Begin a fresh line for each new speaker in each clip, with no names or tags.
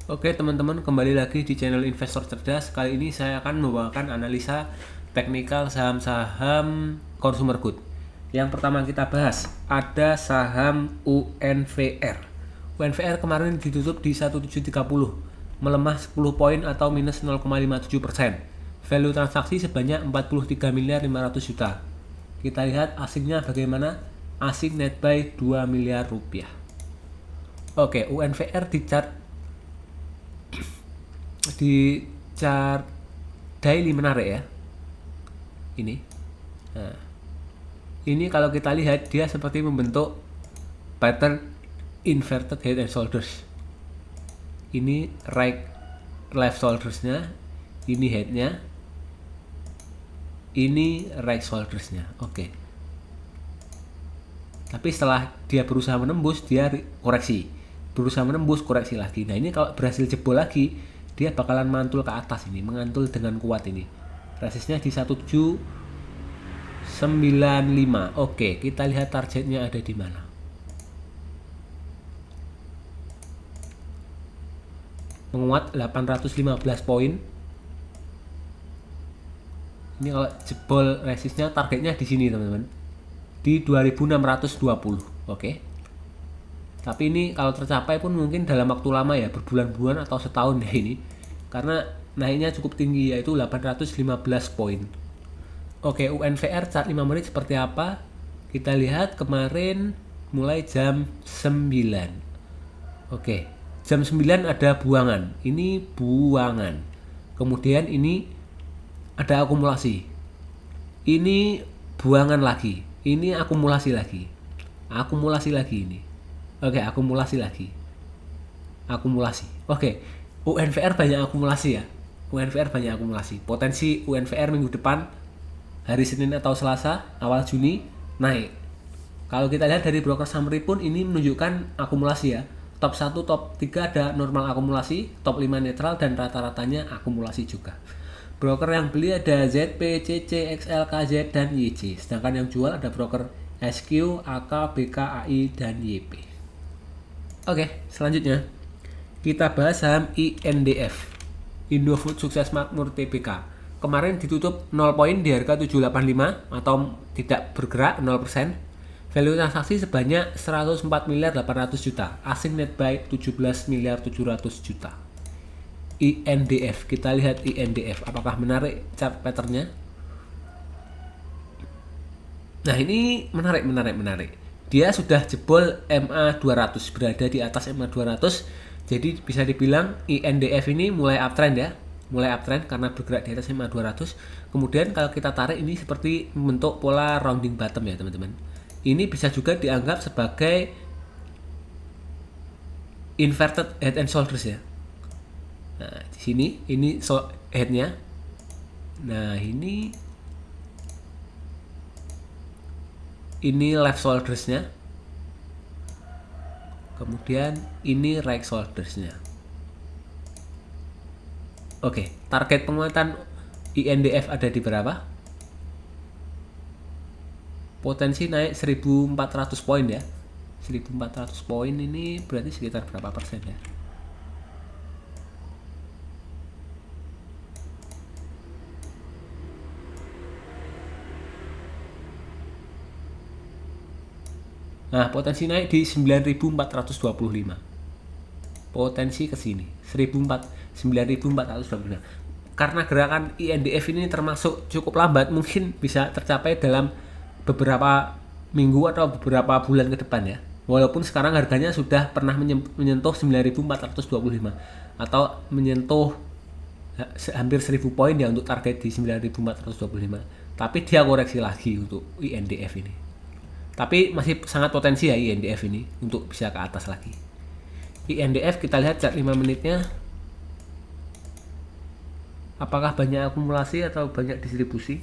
Oke teman-teman, kembali lagi di channel Investor Cerdas. Kali ini saya akan membawakan analisa teknikal saham-saham consumer good. Yang pertama kita bahas, ada saham UNVR. UNVR kemarin ditutup di 1730, melemah 10 poin atau minus 0,57%. Value transaksi sebanyak 43 miliar 500 juta. Kita lihat asingnya bagaimana. Asing net buy 2 miliar rupiah. Oke, UNVR di chart daily menarik ya. Ini. Nah, ini kalau kita lihat dia seperti membentuk pattern inverted head and shoulders. Ini right left shoulders-nya, ini head-nya, ini right shoulders-nya. Oke. Tapi setelah dia berusaha menembus, dia koreksi. Berusaha menembus, koreksi lagi. Nah, ini kalau berhasil jebol lagi, dia bakalan mantul ke atas ini, mengantul dengan kuat ini. Resistnya di 1795. Oke, kita lihat targetnya ada di mana. Menguat 815 poin. Ini kalau jebol resistnya, targetnya di sini teman-teman, di 2620. Oke. Tapi ini kalau tercapai pun mungkin dalam waktu lama ya, berbulan-bulan atau setahun ya ini. Karena naiknya cukup tinggi, yaitu 815 poin. Oke, UNVR chart 5 menit seperti apa? Kita lihat kemarin mulai jam 9. Oke, jam 9 ada buangan. Ini buangan. Kemudian ini ada akumulasi. Ini buangan lagi. Ini akumulasi lagi. Akumulasi lagi ini. Oke, akumulasi lagi. Akumulasi. Oke, UNVR banyak akumulasi ya. UNVR banyak akumulasi. Potensi UNVR minggu depan, hari Senin atau Selasa, awal Juni, naik. Kalau kita lihat dari broker summary pun ini menunjukkan akumulasi ya. Top 1, top 3 ada normal akumulasi, top 5 netral, dan rata-ratanya akumulasi juga. Broker yang beli ada ZP, CC, XL, KZ, dan YC. Sedangkan yang jual ada broker SQ, AK, BK, AI, dan YP. Oke, selanjutnya kita bahas saham INDF, Indofood Sukses Makmur Tbk. Kemarin ditutup 0 poin di harga 785 atau tidak bergerak 0%. Value transaksi sebanyak 104 miliar 800 juta. Asing net buy 17 miliar 700 juta. INDF, kita lihat INDF apakah menarik chart patternnya. Nah, ini menarik. Dia sudah jebol MA 200, berada di atas MA 200. Jadi bisa dibilang INDF ini mulai uptrend ya. Mulai uptrend karena bergerak di atas MA 200. Kemudian kalau kita tarik ini seperti membentuk pola rounding bottom ya, teman-teman. Ini bisa juga dianggap sebagai inverted head and shoulders ya. Nah, di sini ini head-nya. Nah, ini left shoulders-nya. Kemudian ini right shoulders-nya. Oke, target penguatan INDF ada di berapa? Potensi naik 1400 poin ya. 1400 poin ini berarti sekitar berapa persen ya? Nah, potensi naik di 9425. Potensi ke sini 9425. Karena gerakan INDF ini termasuk cukup lambat, mungkin bisa tercapai dalam beberapa minggu atau beberapa bulan ke depan ya. Walaupun sekarang harganya sudah pernah menyentuh 9425 atau menyentuh hampir 1000 poin ya untuk target di 9425. Tapi dia koreksi lagi untuk INDF ini. Tapi masih sangat potensi ya INDF ini untuk bisa ke atas lagi. INDF kita lihat chart 5 menitnya. Apakah banyak akumulasi atau banyak distribusi?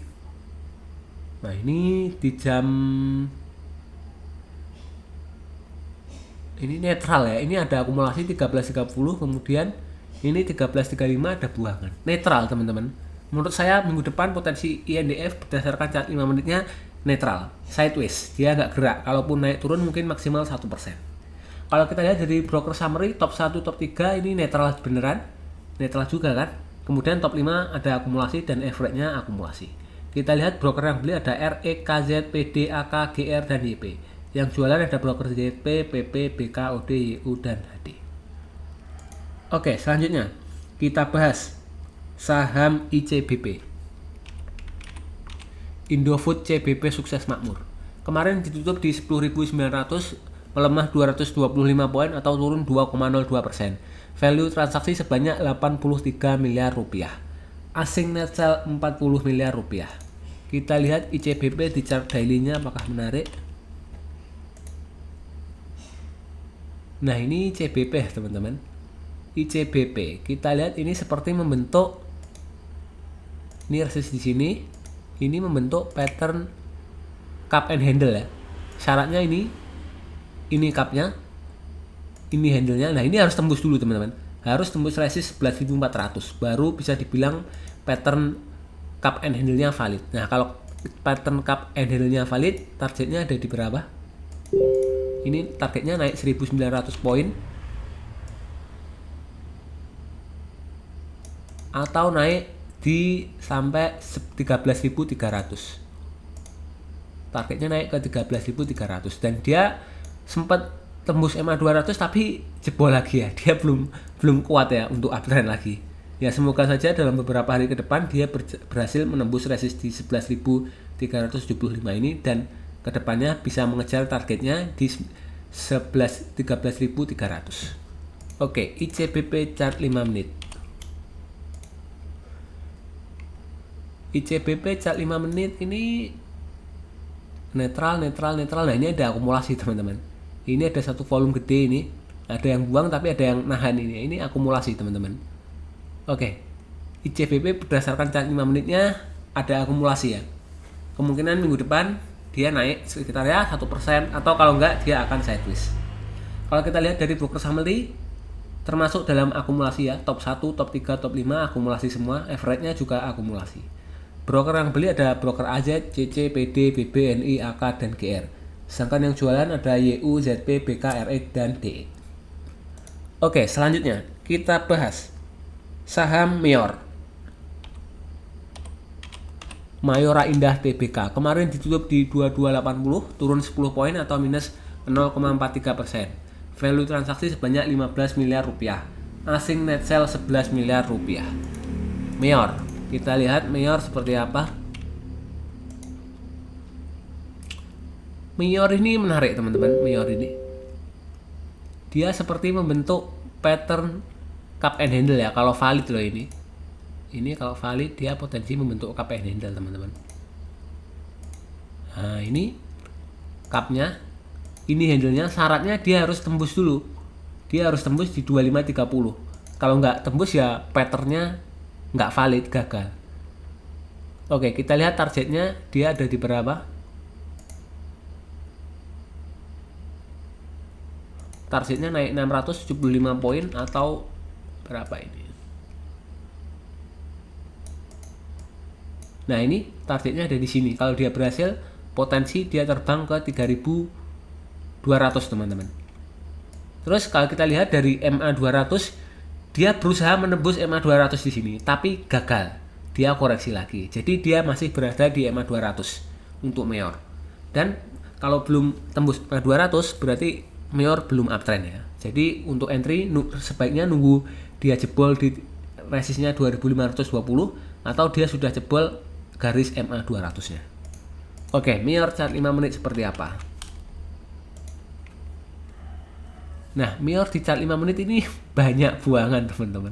Nah, ini di jam ini netral ya. Ini ada akumulasi 13.30, kemudian ini 13.35 ada buangan. Netral, teman-teman. Menurut saya minggu depan potensi INDF berdasarkan chart 5 menitnya netral, sideways, dia nggak gerak. Kalaupun naik turun mungkin maksimal 1%. Kalau kita lihat dari broker summary, top 1, top 3 ini netral beneran, netral juga kan. Kemudian top 5 ada akumulasi dan average-nya akumulasi. Kita lihat broker yang beli ada RE, KZ, PD, AK, GR, dan YP. Yang jualan ada broker ZP, PP, BK, OD, YU, dan HD. Oke, selanjutnya kita bahas saham ICBP. Indofood CBP sukses makmur. Kemarin ditutup di 10.900, melemah 225 poin atau turun 2,02%. Value transaksi sebanyak 83 miliar rupiah. Asing net sell 40 miliar rupiah. Kita lihat ICBP di chart daily-nya apakah menarik. Nah, ini ICBP teman-teman. ICBP, kita lihat ini seperti membentuk, ini resist di sini, ini membentuk pattern cup and handle ya. Syaratnya ini cupnya, ini handle-nya. Nah, ini harus tembus dulu teman-teman. Harus tembus resist 11.400 baru bisa dibilang pattern cup and handle-nya valid. Nah, kalau pattern cup and handle-nya valid, targetnya ada di berapa? Ini targetnya naik 1.900 poin atau naik di sampai 13.300. Targetnya naik ke 13.300 dan dia sempat tembus MA 200 tapi jebol lagi ya. Dia belum kuat ya untuk uptrend lagi. Ya, semoga saja dalam beberapa hari ke depan dia berhasil menembus resist di 11.375 ini dan kedepannya bisa mengejar targetnya di 13.300. Oke, ICBP chart 5 menit. ICBP chart 5 menit ini netral. Nah, ini ada akumulasi teman-teman. Ini ada satu volume gede ini. Ada yang buang tapi ada yang nahan ini. Ini akumulasi teman-teman. Oke. ICBP berdasarkan chart 5 menitnya ada akumulasi ya. Kemungkinan minggu depan dia naik sekitar ya 1% atau kalau enggak dia akan sideways. Kalau kita lihat dari broker summary termasuk dalam akumulasi ya, top 1, top 3, top 5 akumulasi semua, average-nya juga akumulasi. Broker yang beli ada broker AZ, CC, PD, BB, NI, AK, dan GR. Sedangkan yang jualan ada YU, ZP, BK, RE, dan DE. Oke, selanjutnya kita bahas saham Mayor. Mayora Indah Tbk. Kemarin ditutup di 2280, turun 10 poin atau minus 0,43%. Value transaksi sebanyak 15 miliar rupiah. Asing net sell 11 miliar rupiah. Mayor. Kita lihat Mayor seperti apa. Mayor ini menarik teman-teman. Mayor ini dia seperti membentuk pattern cup and handle ya. Kalau valid loh ini kalau valid dia potensi membentuk cup and handle teman-teman. Nah, ini cupnya, ini handle-nya. Syaratnya dia harus tembus dulu. Dia harus tembus di 2530. Kalau nggak tembus ya patternnya nggak valid, gagal. Oke, kita lihat targetnya dia ada di berapa. Targetnya naik 675 poin atau berapa ini. Nah, ini targetnya ada di sini. Kalau dia berhasil, potensi dia terbang ke 3.200 teman-teman. Terus kalau kita lihat dari MA 200, dia berusaha menembus MA 200 di sini, tapi gagal. Dia koreksi lagi. Jadi dia masih berada di MA 200 untuk Mayor. Dan kalau belum tembus MA 200 berarti Mayor belum uptrend ya. Jadi untuk entry sebaiknya nunggu dia jebol di resistnya 2520 atau dia sudah jebol garis MA 200-nya. Oke, Mayor chart 5 menit seperti apa? Nah, Mayor di chart 5 menit ini banyak buangan teman-teman.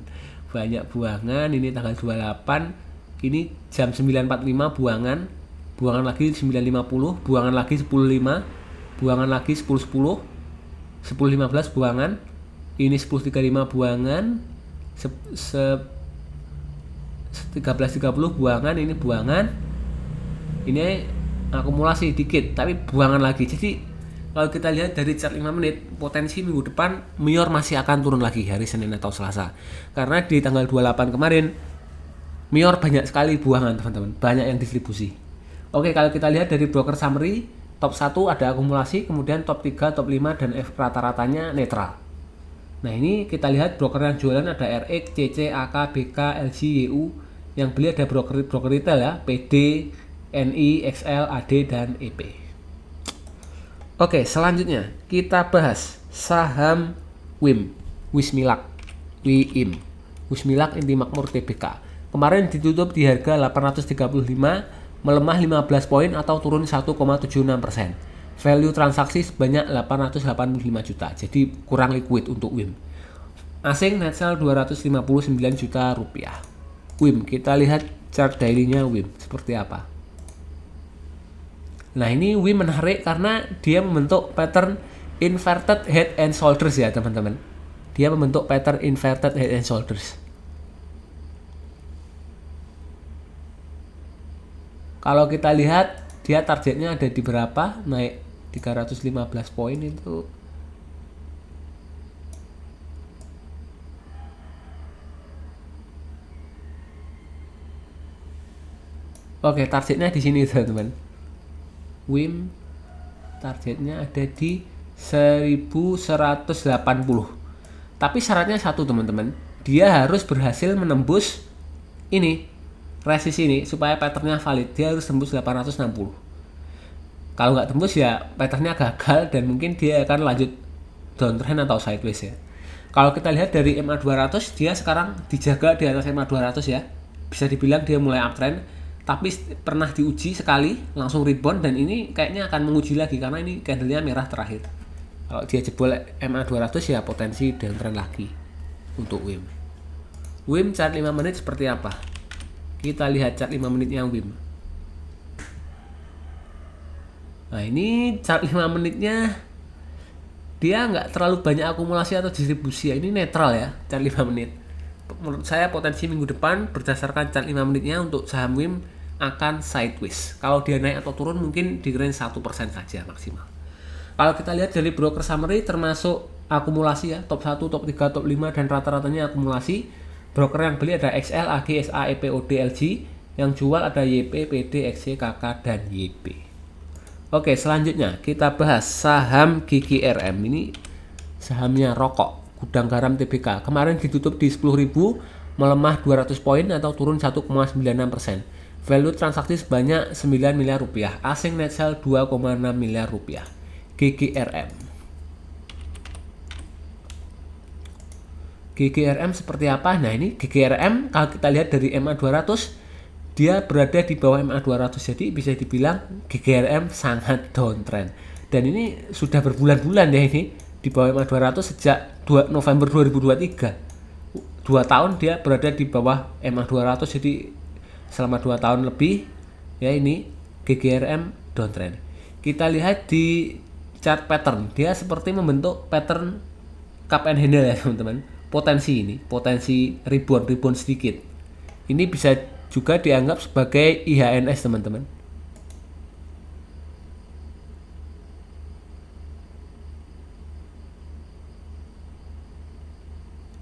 Banyak buangan, ini tanggal 28, ini jam 9.45 buangan. Buangan lagi 9.50, buangan lagi 10.5, buangan lagi 10.10, 10.15 buangan. Ini 10.35 buangan, 13.30 buangan, ini buangan. Ini akumulasi dikit, tapi buangan lagi. Jadi kalau kita lihat dari chart 5 menit, potensi minggu depan Mayor masih akan turun lagi hari Senin atau Selasa. Karena di tanggal 28 kemarin Mayor banyak sekali buangan teman-teman, banyak yang distribusi. Oke, kalau kita lihat dari broker summary, top 1 ada akumulasi, kemudian top 3, top 5 dan rata-ratanya netral. Nah, ini kita lihat broker yang jualan ada RX, CC, AK, BK, LG, YU. Yang beli ada broker retail ya, PD, NI, XL, AD dan EP. Oke, selanjutnya kita bahas saham WIM, Wismilak, WIM, Wismilak Inti Makmur Tbk. Kemarin ditutup di harga 835, melemah 15 poin atau turun 1,76%. Value transaksi sebanyak 885 juta, jadi kurang liquid untuk WIM. Asing net sell 259 juta rupiah. WIM, kita lihat chart daily-nya WIM seperti apa. Nah, ini WIM menarik karena dia membentuk pattern inverted head and shoulders ya teman-teman. Dia membentuk pattern inverted head and shoulders. Kalau kita lihat dia targetnya ada di berapa? Naik 315 poin itu. Oke, targetnya di sini teman-teman. WIM targetnya ada di 1180. Tapi syaratnya satu teman-teman, dia harus berhasil menembus ini resist ini supaya patternnya valid. Dia harus tembus 860. Kalau nggak tembus ya patternnya gagal dan mungkin dia akan lanjut downtrend atau sideways ya. Kalau kita lihat dari MA200, dia sekarang dijaga di atas MA200 ya. Bisa dibilang dia mulai uptrend, tapi pernah diuji sekali langsung rebound dan ini kayaknya akan menguji lagi karena ini candlenya merah terakhir. Kalau dia jebol MA200 ya potensi downtrend lagi untuk WIM. WIM chart 5 menit seperti apa? Kita lihat chart 5 menitnya WIM. Nah, ini chart 5 menitnya dia nggak terlalu banyak akumulasi atau distribusi ya. Ini netral ya chart 5 menit. Menurut saya potensi minggu depan berdasarkan chart 5 menitnya untuk saham WIM akan sideways. Kalau dia naik atau turun mungkin di range 1% saja maksimal. Kalau kita lihat dari broker summary termasuk akumulasi ya, top 1, top 3, top 5 dan rata-ratanya akumulasi. Broker yang beli ada XL, AG, SA, EP, OD, LG. Yang jual ada YP, PD, XC, KK dan YP. Oke, selanjutnya kita bahas saham GGRM. Ini sahamnya rokok, gudang garam TBK. Kemarin ditutup di 10.000, melemah 200 poin atau turun 1,96%. Value transaksi sebanyak 9 miliar rupiah. Asing net sell 2,6 miliar rupiah. GGRM. GGRM seperti apa? Nah, ini GGRM kalau kita lihat dari MA200 dia berada di bawah MA200, jadi bisa dibilang GGRM sangat downtrend. Dan ini sudah berbulan-bulan ya ini di bawah MA200 sejak November 2023. 2 tahun dia berada di bawah MA200, jadi selama 2 tahun lebih ya ini GGRM downtrend. Kita lihat di chart pattern, dia seperti membentuk pattern cup and handle ya teman-teman. Potensi rebound sedikit. Ini bisa juga dianggap sebagai IHNS teman-teman.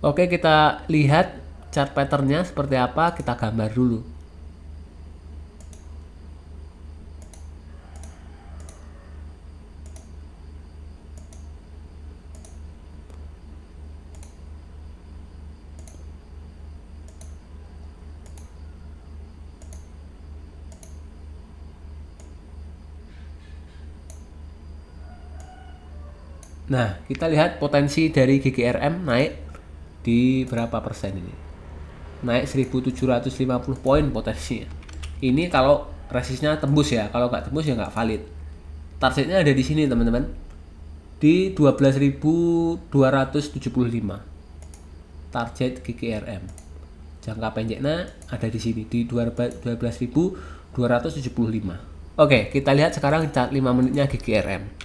Oke, kita lihat chart patternnya seperti apa, kita gambar dulu. Nah, kita lihat potensi dari GGRM naik di berapa persen ini? Naik 1750 poin potensinya. Ini kalau resistnya tembus ya, kalau nggak tembus ya nggak valid. Targetnya ada di sini teman-teman, di 12.275. Target GGRM. Jangka pendeknya ada di sini di 12.275. Oke, kita lihat sekarang chart 5 menitnya GGRM.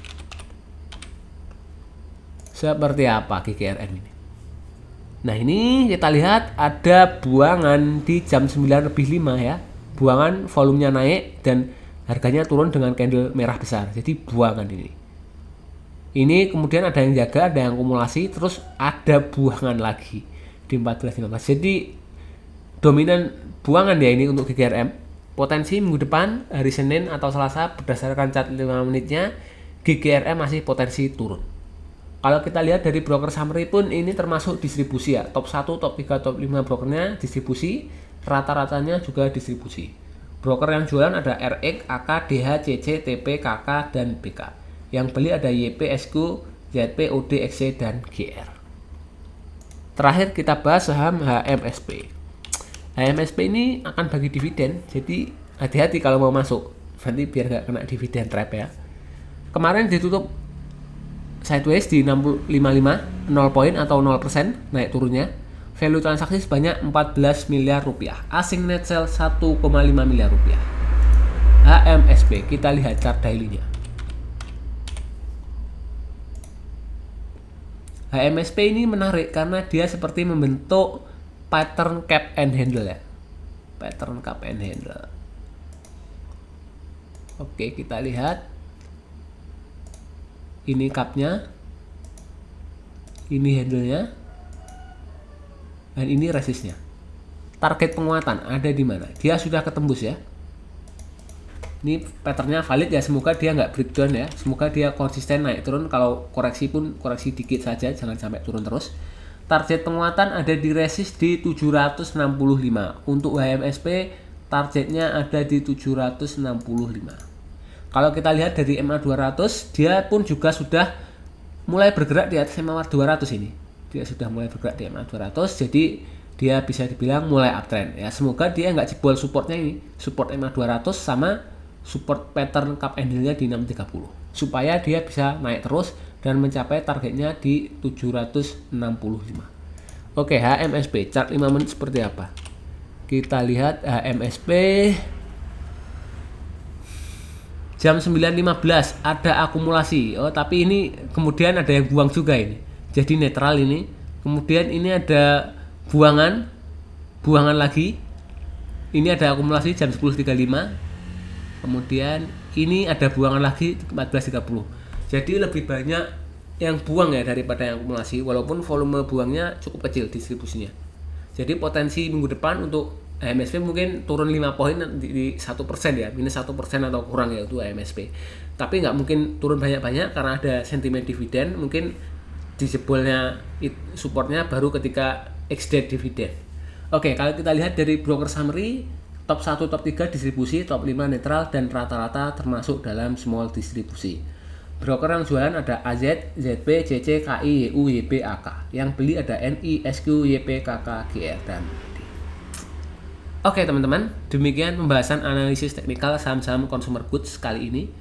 Seperti apa GGRM ini? Nah, ini kita lihat ada buangan di jam 9:05 ya. Buangan volumenya naik dan harganya turun dengan candle merah besar. Jadi buangan ini. Ini kemudian ada yang jaga, ada yang akumulasi, terus ada buangan lagi di 14.15. Jadi dominan buangan ya ini untuk GGRM. potensi minggu depan hari Senin atau Selasa berdasarkan chart 5 menitnya GGRM masih potensi turun. Kalau kita lihat dari broker summary pun ini termasuk distribusi ya. Top 1, top 3, top 5 brokernya distribusi, rata-ratanya juga distribusi. Broker yang jualan ada RX, AK, DH, CC, TP, KK, dan BK. Yang beli ada YP, SQ, ZP, OD, XC, dan GR. Terakhir kita bahas saham HMSP. HMSP ini akan bagi dividen, jadi hati-hati kalau mau masuk, nanti biar nggak kena dividen trap ya. Kemarin ditutup sideways di 655, 0 poin atau 0% naik turunnya. Value transaksi sebanyak 14 miliar rupiah. Asing net sell 1,5 miliar rupiah. HMSP, kita lihat chart daily-nya. HMSP ini menarik karena dia seperti membentuk pattern cap and handle ya. Pattern cap and handle. Oke, kita lihat. Ini capnya. Ini handle-nya. Dan ini resistnya. Target penguatan ada di mana? Dia sudah ketembus ya. Ini patternnya valid ya. Semoga dia nggak breakdown ya. Semoga dia konsisten naik turun. Kalau koreksi pun koreksi dikit saja, jangan sampai turun terus. Target penguatan ada di resist di 765. Untuk HMSP targetnya ada di 765. Kalau kita lihat dari MA200, dia pun juga sudah mulai bergerak di atas MA200 ini. Dia sudah mulai bergerak di MA200, jadi dia bisa dibilang mulai uptrend ya. Semoga dia nggak jebol supportnya ini, support MA200 sama support pattern cup handle-nya di 630, supaya dia bisa naik terus dan mencapai targetnya di 765. Oke, HMSP chart 5 menit seperti apa? Kita lihat HMSP jam 9.15 ada akumulasi. Oh, tapi ini kemudian ada yang buang juga ini. Jadi netral ini. Kemudian ini ada buangan lagi. Ini ada akumulasi jam 10.35. Kemudian ini ada buangan lagi 14.30. Jadi lebih banyak yang buang ya daripada yang akumulasi, walaupun volume buangnya cukup kecil distribusinya. Jadi potensi minggu depan untuk HMSP mungkin turun 5 poin di 1% ya, minus 1% atau kurang ya untuk HMSP. Tapi nggak mungkin turun banyak-banyak karena ada sentimen dividen, mungkin dijebolnya supportnya baru ketika ex-date dividen. Oke, kalau kita lihat dari broker summary, top 1, top 3 distribusi, top 5 netral, dan rata-rata termasuk dalam small distribusi. Broker yang jualan ada AZ, ZP, CC, KI, YU, YP, AK. Yang beli ada NI, SQ, YP, KK, GR, dan D. Oke teman-teman, demikian pembahasan analisis teknikal saham-saham consumer goods kali ini.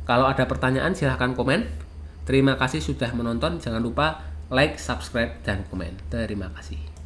Kalau ada pertanyaan silahkan komen. Terima kasih sudah menonton, jangan lupa like, subscribe, dan komen. Terima kasih.